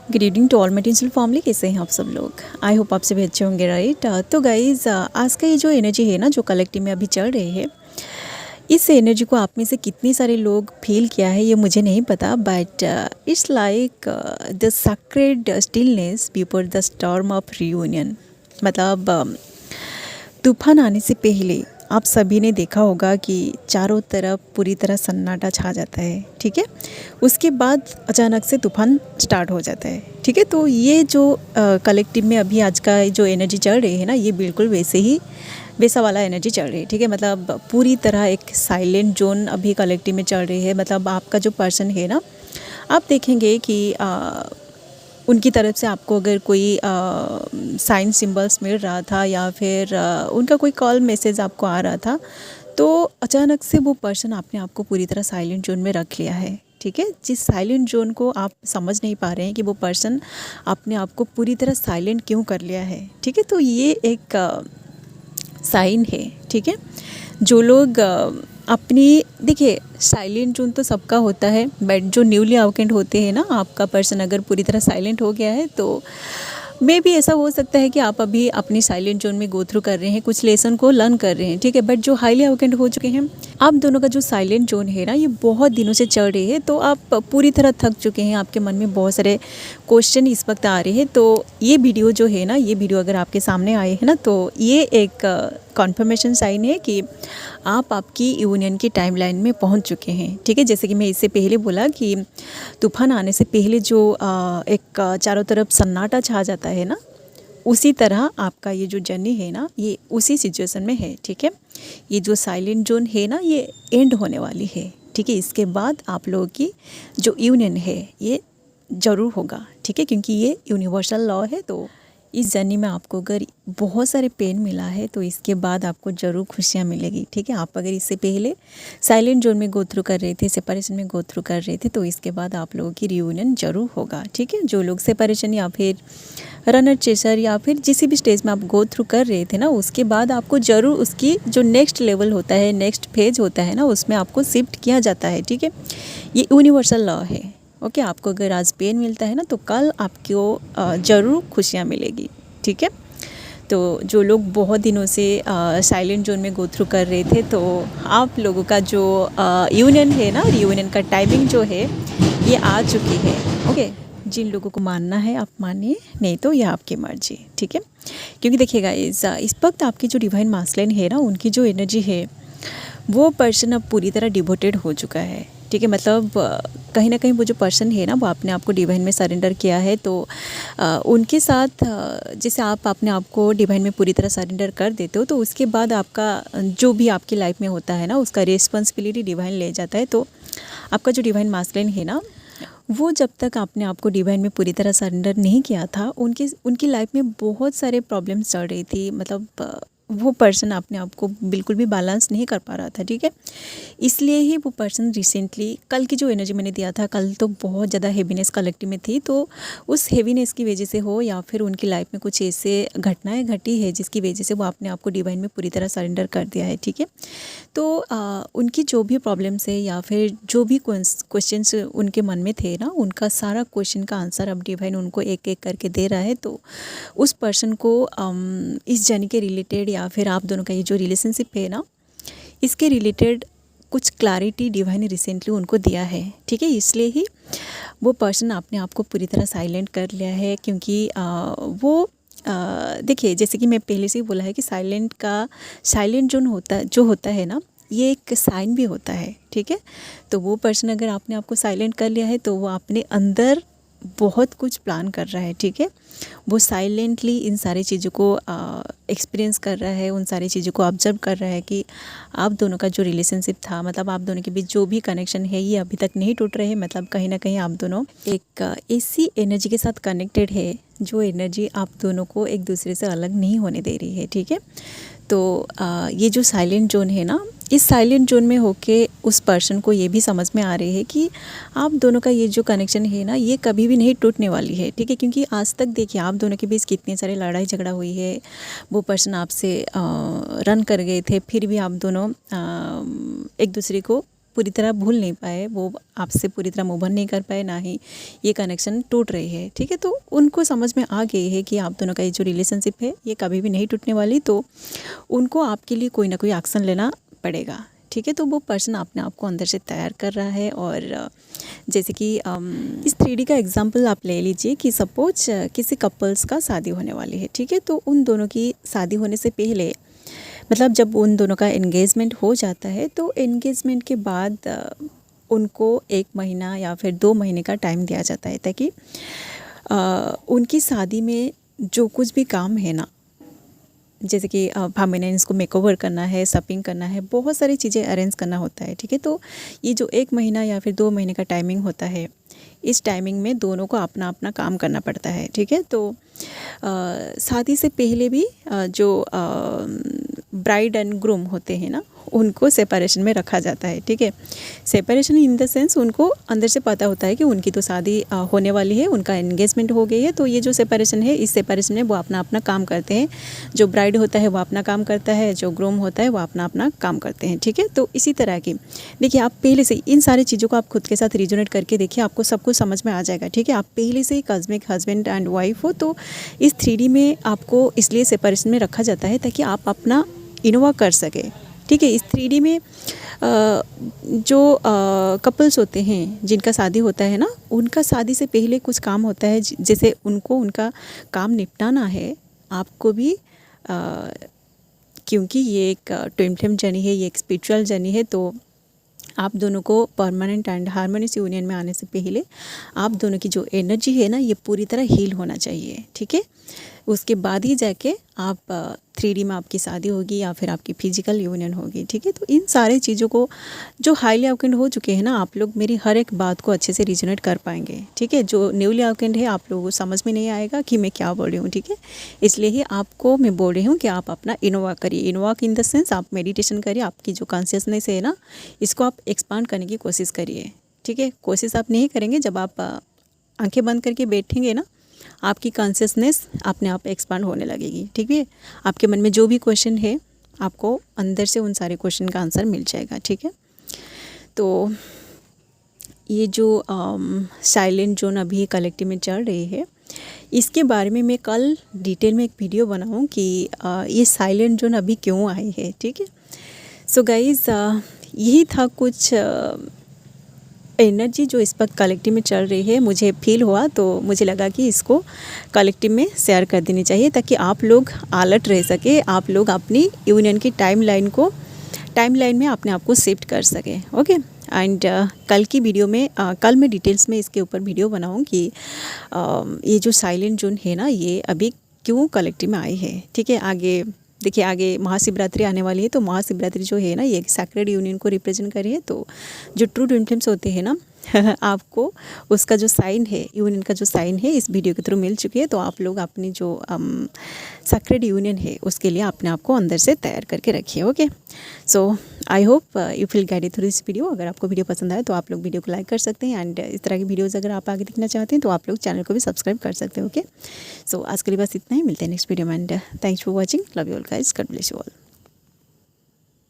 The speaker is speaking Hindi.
Good evening to all my tinsel family. कैसे हैं आप सब लोग? आई होप आप सभी अच्छे होंगे, राइट। तो गाइज़, आज का ये जो एनर्जी है ना, जो कलेक्टिव में अभी चल रही है, इस एनर्जी को आप में से कितने सारे लोग फील किया है ये मुझे नहीं पता, but it's like the sacred stillness before the storm of reunion. मतलब तूफान आने से पहले आप सभी ने देखा होगा कि चारों तरफ पूरी तरह सन्नाटा छा जाता है, ठीक है। उसके बाद अचानक से तूफान स्टार्ट हो जाता है, ठीक है। तो ये जो कलेक्टिव में अभी आज का जो एनर्जी चल रही है ना, ये बिल्कुल वैसा वाला एनर्जी चल रही है, ठीक है। मतलब पूरी तरह एक साइलेंट जोन अभी कलेक्टिव में चल रही है। मतलब आपका जो पर्सन है ना, आप देखेंगे कि उनकी तरफ से आपको अगर कोई साइन सिंबल्स मिल रहा था या फिर उनका कोई कॉल मैसेज आपको आ रहा था, तो अचानक से वो पर्सन आपने आपको पूरी तरह साइलेंट जोन में रख लिया है, ठीक है। जिस साइलेंट जोन को आप समझ नहीं पा रहे हैं कि वो पर्सन अपने आप को पूरी तरह साइलेंट क्यों कर लिया है, ठीक है। तो ये एक साइन है, ठीक है। जो लोग अपनी, देखिए, साइलेंट जोन तो सबका होता है, बट जो न्यूली अवेकेंड होते हैं ना, आपका पर्सन अगर पूरी तरह साइलेंट हो गया है तो मे भी ऐसा हो सकता है कि आप अभी अपनी साइलेंट जोन में गो थ्रू कर रहे हैं, कुछ लेसन को लर्न कर रहे हैं, ठीक है। बट जो हाईली अवेकेंड हो चुके हैं, आप दोनों का जो साइलेंट जोन है ना, ये बहुत दिनों से चल रही है, तो आप पूरी तरह थक चुके हैं। आपके मन में बहुत सारे क्वेश्चन इस वक्त आ रहे हैं। तो ये वीडियो जो है ना, ये वीडियो अगर आपके सामने आए हैं ना, तो ये एक कॉन्फर्मेशन साइन है कि आप आपकी यूनियन की टाइमलाइन में पहुंच चुके हैं, ठीक है। जैसे कि मैं इससे पहले बोला कि तूफान आने से पहले जो एक चारों तरफ सन्नाटा छा जाता है ना, उसी तरह आपका ये जो जर्नी है ना, ये उसी सिचुएशन में है, ठीक है। ये जो साइलेंट जोन है ना, ये एंड होने वाली है, ठीक है। इसके बाद आप लोगों की जो यूनियन है ये ज़रूर होगा, ठीक है, क्योंकि ये यूनिवर्सल लॉ है। तो इस जर्नी में आपको अगर बहुत सारे पेन मिला है तो इसके बाद आपको ज़रूर खुशियाँ मिलेगी, ठीक है। आप अगर इससे पहले साइलेंट जोन में गो थ्रू कर रहे थे, सेपरेशन में गो थ्रू कर रहे थे, तो इसके बाद आप लोगों की रियूनियन ज़रूर होगा, ठीक है। जो लोग सेपरेशन या फिर रनर चेसर या फिर जिस भी स्टेज में आप गो थ्रू कर रहे थे ना, उसके बाद आपको ज़रूर उसकी जो नेक्स्ट लेवल होता है, नेक्स्ट फेज होता है ना, उसमें आपको शिफ्ट किया जाता है, ठीक है। ये यूनिवर्सल लॉ है, ओके। आपको अगर आज पेन मिलता है ना, तो कल आपको ज़रूर खुशियाँ मिलेगी, ठीक है। तो जो लोग बहुत दिनों से साइलेंट जोन में गो थ्रू कर रहे थे, तो आप लोगों का जो यूनियन है ना, यूनियन का टाइमिंग जो है ये आ चुकी है, ओके। जिन लोगों को मानना है आप मानिए, नहीं तो ये आपकी मर्जी, ठीक है। क्योंकि देखिएगा, इस वक्त आपकी जो डिवाइन मास्कुलिन है ना, उनकी जो एनर्जी है, वो पर्सन अब पूरी तरह डिवोटेड हो चुका है, ठीक है। मतलब कहीं ना कहीं वो जो पर्सन है ना, वो अपने आप को डिवाइन में सरेंडर किया है। तो उनके साथ जैसे आप अपने आप को डिवाइन में पूरी तरह सरेंडर कर देते हो, तो उसके बाद आपका जो भी आपकी लाइफ में होता है ना, उसका रिस्पॉन्सिबिलिटी डिवाइन ले जाता है। तो आपका जो डिवाइन मास्कुलिन है ना, वो जब तक आपने आपको डिवाइन में पूरी तरह सरेंडर नहीं किया था, उनकी लाइफ में बहुत सारे प्रॉब्लम्स चल रही थी। मतलब वो पर्सन अपने आप को बिल्कुल भी बैलेंस नहीं कर पा रहा था, ठीक है। इसलिए ही वो पर्सन रिसेंटली, कल की जो एनर्जी मैंने दिया था, कल तो बहुत ज़्यादा हेवीनेस कलेक्टिव में थी, तो उस हेवीनेस की वजह से हो या फिर उनकी लाइफ में कुछ ऐसे घटनाएं घटी है जिसकी वजह से वो अपने आप को डिवाइन में पूरी तरह सरेंडर कर दिया है, ठीक है। तो उनकी जो भी प्रॉब्लम्स है या फिर जो भी क्वेश्चंस उनके मन में थे ना, उनका सारा क्वेश्चन का आंसर अब डिवाइन उनको एक एक करके दे रहा है। तो उस पर्सन को इस जर्नी के रिलेटेड या फिर आप दोनों का ये जो रिलेशनशिप है ना, इसके रिलेटेड कुछ क्लैरिटी डिवाइन ने रिसेंटली उनको दिया है, ठीक है। इसलिए ही वो पर्सन अपने आप को पूरी तरह साइलेंट कर लिया है, क्योंकि वो देखिए, जैसे कि मैं पहले से ही बोला है कि साइलेंट जो होता है ना, ये एक साइन भी होता है, ठीक है। तो वो पर्सन अगर आपने आपको साइलेंट कर लिया है, तो वो अपने अंदर बहुत कुछ प्लान कर रहा है, ठीक है। वो साइलेंटली इन सारी चीज़ों को एक्सपीरियंस कर रहा है, उन सारी चीज़ों को ऑब्जर्व कर रहा है कि आप दोनों का जो रिलेशनशिप था, मतलब आप दोनों के बीच जो भी कनेक्शन है, ये अभी तक नहीं टूट रहे। मतलब कहीं ना कहीं आप दोनों एक ऐसी एनर्जी के साथ कनेक्टेड है, जो एनर्जी आप दोनों को एक दूसरे से अलग नहीं होने दे रही है, ठीक है। तो ये जो साइलेंट जोन है ना, इस साइलेंट जोन में होके उस पर्सन को ये भी समझ में आ रही है कि आप दोनों का ये जो कनेक्शन है ना, ये कभी भी नहीं टूटने वाली है, ठीक है। क्योंकि आज तक देखिए, आप दोनों के बीच कितने सारे लड़ाई झगड़ा हुई है। वो पर्सन आपसे रन कर गए थे, फिर भी आप दोनों एक दूसरे को पूरी तरह भूल नहीं पाए, वो आपसे पूरी तरह मूव ऑन नहीं कर पाए, ना ही ये कनेक्शन टूट रही है, ठीक है। तो उनको समझ में आ गई है कि आप दोनों का ये जो रिलेशनशिप है ये कभी भी नहीं टूटने वाली, तो उनको आपके लिए कोई ना कोई एक्शन लेना पड़ेगा, ठीक है। तो वो पर्सन अपने आप को अंदर से तैयार कर रहा है। और जैसे कि इस 3D का एग्जांपल आप ले लीजिए कि सपोज किसी कपल्स का शादी होने वाली है, ठीक है। तो उन दोनों की शादी होने से पहले, मतलब जब उन दोनों का एंगेजमेंट हो जाता है, तो एंगेजमेंट के बाद उनको 1 महीना या फिर 2 महीने का टाइम दिया जाता है, ताकि उनकी शादी में जो कुछ भी काम है ना, जैसे कि फार्मेनेंस को मेकओवर करना है, शॉपिंग करना है, बहुत सारी चीज़ें अरेंज करना होता है, ठीक है। तो ये जो 1 महीना या फिर 2 महीने का टाइमिंग होता है, इस टाइमिंग में दोनों को अपना अपना काम करना पड़ता है, ठीक है। तो शादी से पहले भी जो ब्राइड एंड ग्रूम होते हैं ना, उनको सेपरेशन में रखा जाता है, ठीक है। सेपरेशन इन द सेंस उनको अंदर से पता होता है कि उनकी तो शादी होने वाली है, उनका एंगेजमेंट हो गई है, तो ये जो सेपरेशन है, इस सेपरेशन में वो अपना अपना काम करते हैं। जो ब्राइड होता है वो अपना काम करता है, जो ग्रूम होता है वो अपना अपना काम करते हैं, ठीक है। तो इसी तरह की देखिए, आप पहले से इन सारी चीज़ों को आप खुद के साथ रिजोनेट करके देखिए, आपको सब कुछ समझ में आ जाएगा, ठीक है। आप पहले से ही कॉस्मिक हस्बैंड एंड वाइफ हो, तो इस 3D में आपको इसलिए सेपरेशन में रखा जाता है ताकि आप अपना इनोवा कर सके, ठीक है। इस 3D में जो कपल्स होते हैं जिनका शादी होता है ना, उनका शादी से पहले कुछ काम होता है, जैसे उनको उनका काम निपटाना है, आपको भी क्योंकि ये एक ट्विन फ्लेम जर्नी है, ये एक स्पिरिचुअल जर्नी है, तो आप दोनों को परमानेंट एंड हार्मोनियस यूनियन में आने से पहले आप दोनों की जो एनर्जी है ना, ये पूरी तरह हील होना चाहिए, ठीक है। उसके बाद ही जाके आप 3D में आपकी शादी होगी या फिर आपकी फिजिकल यूनियन होगी, ठीक है। तो इन सारे चीज़ों को जो हाईली अवेकेंड हो चुके हैं ना, आप लोग मेरी हर एक बात को अच्छे से रिजोनेट कर पाएंगे, ठीक है। जो न्यूली अवेकेंड है, आप लोगों को समझ में नहीं आएगा कि मैं क्या बोल रही हूँ, ठीक है। इसलिए ही आपको मैं बोल रही हूँ कि आप अपना इनोवा करिए। इनोवा इन द सेंस आप मेडिटेशन करिए, आपकी जो कॉन्शियसनेस है ना, इसको आप एक्सपांड करने की कोशिश करिए, ठीक है। कोशिश आप नहीं करेंगे, जब आप आंखें बंद करके बैठेंगे ना, आपकी कॉन्शियसनेस अपने आप एक्सपांड होने लगेगी, ठीक है। आपके मन में जो भी क्वेश्चन है, आपको अंदर से उन सारे क्वेश्चन का आंसर मिल जाएगा, ठीक है। तो ये जो साइलेंट जोन अभी कलेक्टिव में चल रही है, इसके बारे में मैं कल डिटेल में एक वीडियो बनाऊँ कि ये साइलेंट जोन अभी क्यों आई है, ठीक है। सो गाइज़, यही था कुछ एनर्जी जो इस वक्त कलेक्टिव में चल रही है, मुझे फील हुआ, तो मुझे लगा कि इसको कलेक्टिव में शेयर कर देनी चाहिए, ताकि आप लोग अलर्ट रह सके, आप लोग अपनी यूनियन की टाइमलाइन में अपने आप को शिफ्ट कर सकें, ओके। एंड कल की वीडियो में कल मैं डिटेल्स में इसके ऊपर वीडियो बनाऊँ कि ये जो साइलेंट जोन है ना, ये अभी क्यों कलेक्टिव में आई है, ठीक है। आगे देखिए, आगे महाशिवरात्रि आने वाली है, तो महाशिवरात्रि जो है ना, ये सैक्रेड यूनियन को रिप्रेजेंट कर रही है। तो जो ट्रू ट्विन फ्लेम्स होते हैं ना, आपको उसका जो साइन है, यूनियन का जो साइन है, इस वीडियो के थ्रू मिल चुकी है। तो आप लोग अपनी जो सैक्रेड यूनियन है, उसके लिए अपने आप को अंदर से तैयार करके रखिए, okay. So I hope you feel guided through this video. अगर आपको वीडियो पसंद आए तो आप लोग वीडियो को लाइक कर सकते हैं, एंड इस तरह की वीडियोज़ अगर आप आगे देखना चाहते हैं तो आप लोग चैनल को भी सब्सक्राइब कर सकते हैं, ओके। सो आज के लिए बस इतना ही, मिलते हैं नेक्स्ट वीडियो में, and thanks for watching, love you all guys, God bless you all.